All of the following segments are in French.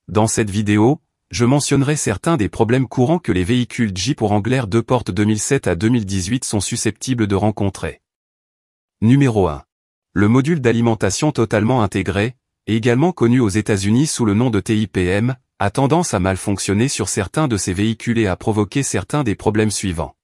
Dans cette vidéo, je mentionnerai certains des problèmes courants que les véhicules Jeep Wrangler 2 portes 2007 à 2018 sont susceptibles de rencontrer. Numéro 1. Le module d'alimentation totalement intégré, également connu aux États-Unis sous le nom de TIPM, a tendance à mal fonctionner sur certains de ces véhicules et à provoquer certains des problèmes suivants.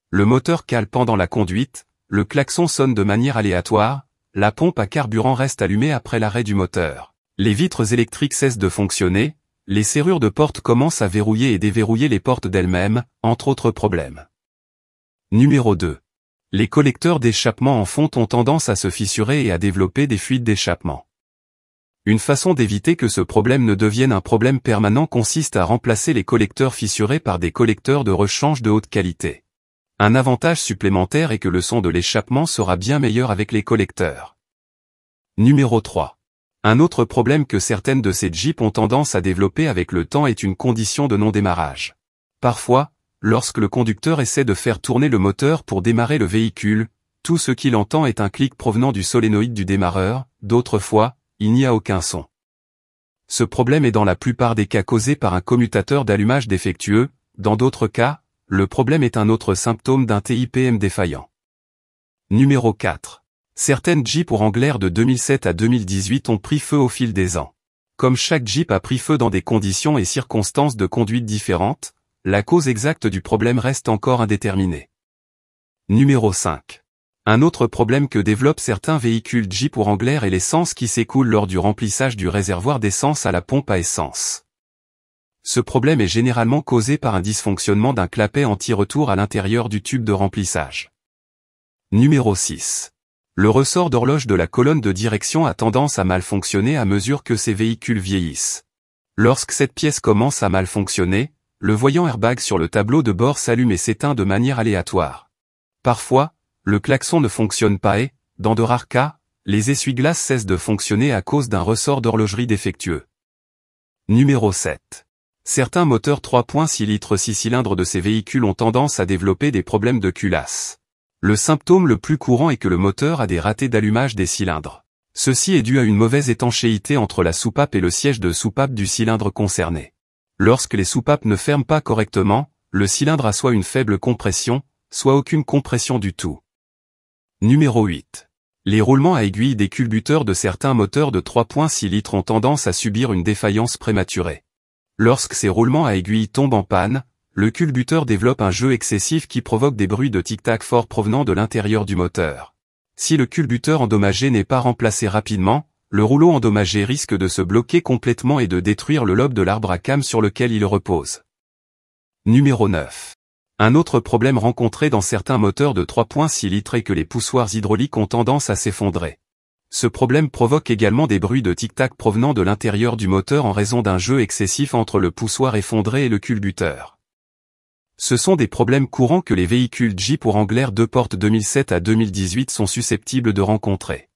Le moteur cale pendant la conduite, le klaxon sonne de manière aléatoire, la pompe à carburant reste allumée après l'arrêt du moteur. Les vitres électriques cessent de fonctionner, les serrures de porte commencent à verrouiller et déverrouiller les portes d'elles-mêmes, entre autres problèmes. Numéro 2. Les collecteurs d'échappement en fonte ont tendance à se fissurer et à développer des fuites d'échappement. Une façon d'éviter que ce problème ne devienne un problème permanent consiste à remplacer les collecteurs fissurés par des collecteurs de rechange de haute qualité. Un avantage supplémentaire est que le son de l'échappement sera bien meilleur avec les collecteurs. Numéro 3. Un autre problème que certaines de ces Jeeps ont tendance à développer avec le temps est une condition de non-démarrage. Parfois, lorsque le conducteur essaie de faire tourner le moteur pour démarrer le véhicule, tout ce qu'il entend est un clic provenant du solénoïde du démarreur, d'autres fois, il n'y a aucun son. Ce problème est dans la plupart des cas causé par un commutateur d'allumage défectueux, dans d'autres cas, le problème est un autre symptôme d'un TIPM défaillant. Numéro 4. Certaines Jeep Wrangler de 2007 à 2018 ont pris feu au fil des ans. Comme chaque Jeep a pris feu dans des conditions et circonstances de conduite différentes, la cause exacte du problème reste encore indéterminée. Numéro 5. Un autre problème que développent certains véhicules Jeep Wrangler est l'essence qui s'écoule lors du remplissage du réservoir d'essence à la pompe à essence. Ce problème est généralement causé par un dysfonctionnement d'un clapet anti-retour à l'intérieur du tube de remplissage. Numéro 6. Le ressort d'horloge de la colonne de direction a tendance à mal fonctionner à mesure que ces véhicules vieillissent. Lorsque cette pièce commence à mal fonctionner, le voyant airbag sur le tableau de bord s'allume et s'éteint de manière aléatoire. Parfois, le klaxon ne fonctionne pas et, dans de rares cas, les essuie-glaces cessent de fonctionner à cause d'un ressort d'horlogerie défectueux. Numéro 7. Certains moteurs 3.6 litres 6 cylindres de ces véhicules ont tendance à développer des problèmes de culasse. Le symptôme le plus courant est que le moteur a des ratés d'allumage des cylindres. Ceci est dû à une mauvaise étanchéité entre la soupape et le siège de soupape du cylindre concerné. Lorsque les soupapes ne ferment pas correctement, le cylindre a soit une faible compression, soit aucune compression du tout. Numéro 8. Les roulements à aiguille des culbuteurs de certains moteurs de 3.6 litres ont tendance à subir une défaillance prématurée. Lorsque ces roulements à aiguille tombent en panne, le culbuteur développe un jeu excessif qui provoque des bruits de tic-tac forts provenant de l'intérieur du moteur. Si le culbuteur endommagé n'est pas remplacé rapidement, le rouleau endommagé risque de se bloquer complètement et de détruire le lobe de l'arbre à cames sur lequel il repose. Numéro 9. Un autre problème rencontré dans certains moteurs de 3.6 litres est que les poussoirs hydrauliques ont tendance à s'effondrer. Ce problème provoque également des bruits de tic-tac provenant de l'intérieur du moteur en raison d'un jeu excessif entre le poussoir effondré et le culbuteur. Ce sont des problèmes courants que les véhicules Jeep Wrangler 2 portes 2007 à 2018 sont susceptibles de rencontrer.